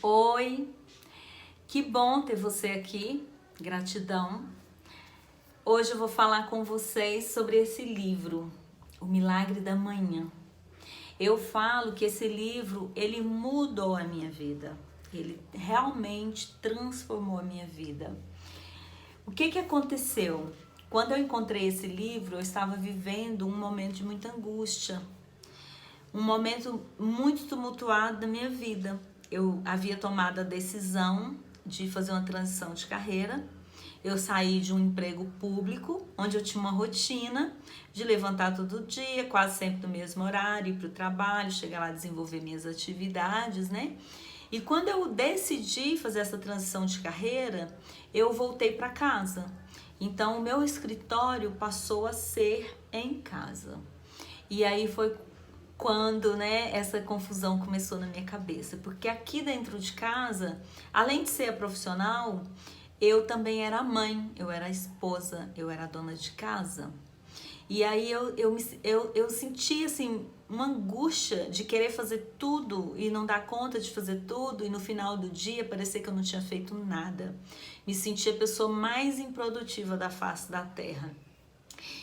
Oi, que bom ter você aqui, gratidão. Hoje eu vou falar com vocês sobre esse livro, O Milagre da Manhã. Eu falo que esse livro, ele mudou a minha vida, ele realmente transformou a minha vida. O que aconteceu? Quando eu encontrei esse livro, eu estava vivendo um momento de muita angústia, um momento muito tumultuado da minha vida. Eu havia tomado a decisão de fazer uma transição de carreira. Eu saí de um emprego público, onde eu tinha uma rotina de levantar todo dia, quase sempre no mesmo horário, ir para o trabalho, chegar lá desenvolver minhas atividades, né? E quando eu decidi fazer essa transição de carreira, eu voltei para casa. Então, o meu escritório passou a ser em casa. E aí foi quando, né, essa confusão começou na minha cabeça, porque aqui dentro de casa, além de ser a profissional, eu também era a mãe, eu era a esposa, eu era a dona de casa. E aí eu senti assim uma angústia de querer fazer tudo e não dar conta de fazer tudo, e no final do dia parecia que eu não tinha feito nada. Me senti a pessoa mais improdutiva da face da terra.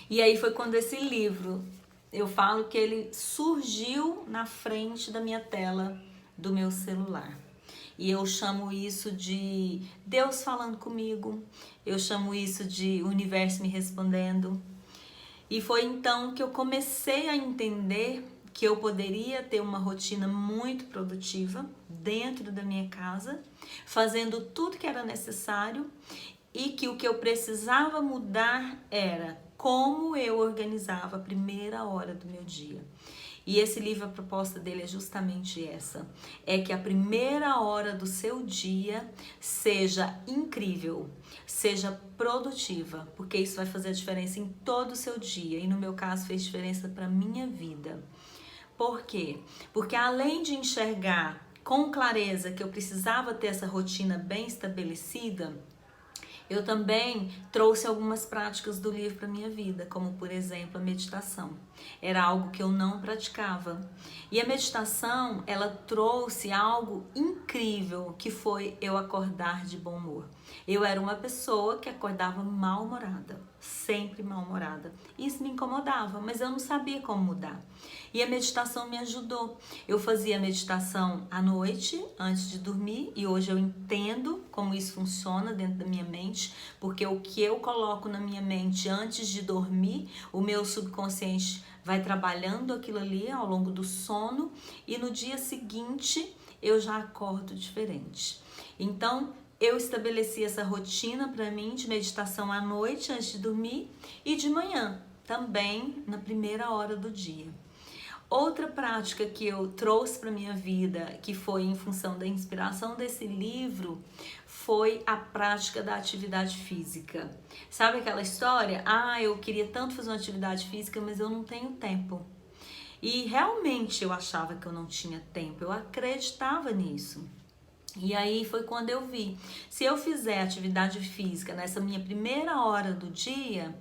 E aí foi quando esse livro, eu falo que ele surgiu na frente da minha tela do meu celular. E eu chamo isso de Deus falando comigo, eu chamo isso de universo me respondendo. E foi então que eu comecei a entender que eu poderia ter uma rotina muito produtiva dentro da minha casa, fazendo tudo que era necessário, e que o que eu precisava mudar era como eu organizava a primeira hora do meu dia. E esse livro, a proposta dele é justamente essa, é que a primeira hora do seu dia seja incrível, seja produtiva, porque isso vai fazer a diferença em todo o seu dia, e no meu caso fez diferença para minha vida. Por quê? Porque além de enxergar com clareza que eu precisava ter essa rotina bem estabelecida, eu também trouxe algumas práticas do livro para minha vida, como por exemplo a meditação. Era algo que eu não praticava. E a meditação, ela trouxe algo incrível, que foi eu acordar de bom humor. Eu era uma pessoa que acordava mal-humorada, sempre mal-humorada. Isso me incomodava, mas eu não sabia como mudar. E a meditação me ajudou. Eu fazia meditação à noite, antes de dormir, e hoje eu entendo como isso funciona dentro da minha mente, porque o que eu coloco na minha mente antes de dormir, o meu subconsciente vai trabalhando aquilo ali ao longo do sono, e no dia seguinte eu já acordo diferente. Então, eu estabeleci essa rotina para mim de meditação à noite antes de dormir e de manhã, também na primeira hora do dia. Outra prática que eu trouxe para minha vida, que foi em função da inspiração desse livro, foi a prática da atividade física. Sabe aquela história? Eu queria tanto fazer uma atividade física, mas eu não tenho tempo. E realmente eu achava que eu não tinha tempo, eu acreditava nisso. E aí foi quando eu vi, se eu fizer atividade física nessa minha primeira hora do dia,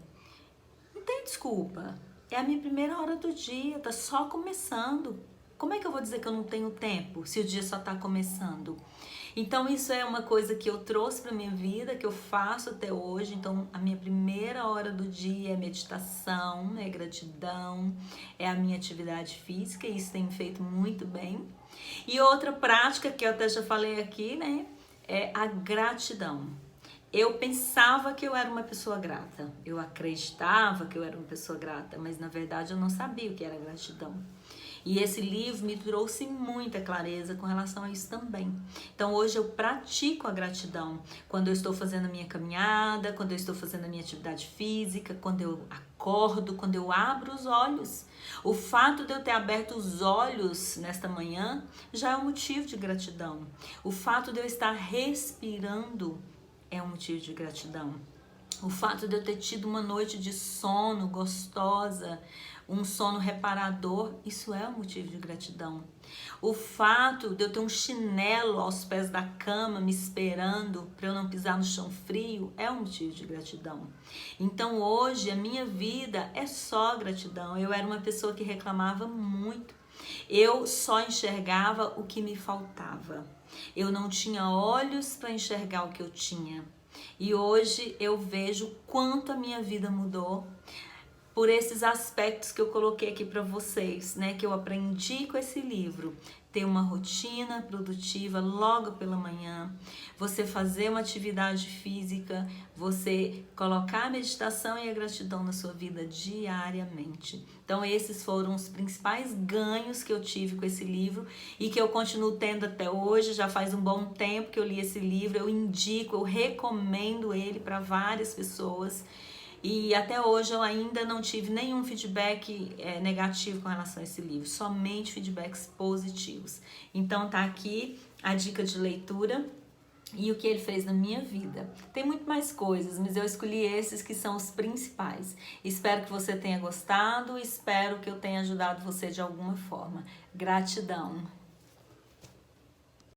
não tem desculpa. É a minha primeira hora do dia, tá só começando. Como é que eu vou dizer que eu não tenho tempo se o dia só tá começando? Então isso é uma coisa que eu trouxe para minha vida, que eu faço até hoje. Então a minha primeira hora do dia é meditação, é gratidão, é a minha atividade física, e isso tem me feito muito bem. E outra prática que eu até já falei aqui, né, é a gratidão. Eu pensava que eu era uma pessoa grata, eu acreditava que eu era uma pessoa grata, mas na verdade eu não sabia o que era gratidão. E esse livro me trouxe muita clareza com relação a isso também. Então hoje eu pratico a gratidão quando eu estou fazendo a minha caminhada, quando eu estou fazendo a minha atividade física, quando eu acordo, quando eu abro os olhos. O fato de eu ter aberto os olhos nesta manhã já é um motivo de gratidão. O fato de eu estar respirando é um motivo de gratidão. O fato de eu ter tido uma noite de sono gostosa, um sono reparador, isso é um motivo de gratidão. O fato de eu ter um chinelo aos pés da cama me esperando para eu não pisar no chão frio é um motivo de gratidão. Então hoje a minha vida é só gratidão. Eu era uma pessoa que reclamava muito. Eu só enxergava o que me faltava. Eu não tinha olhos para enxergar o que eu tinha. E hoje eu vejo quanto a minha vida mudou por esses aspectos que eu coloquei aqui para vocês, né? Que eu aprendi com esse livro. Ter uma rotina produtiva logo pela manhã, você fazer uma atividade física, você colocar a meditação e a gratidão na sua vida diariamente. Então esses foram os principais ganhos que eu tive com esse livro e que eu continuo tendo até hoje. Já faz um bom tempo que eu li esse livro, eu indico, eu recomendo ele para várias pessoas. E até hoje eu ainda não tive nenhum feedback negativo com relação a esse livro, somente feedbacks positivos. Então tá aqui a dica de leitura e o que ele fez na minha vida. Tem muito mais coisas, mas eu escolhi esses que são os principais. Espero que você tenha gostado, espero que eu tenha ajudado você de alguma forma. Gratidão!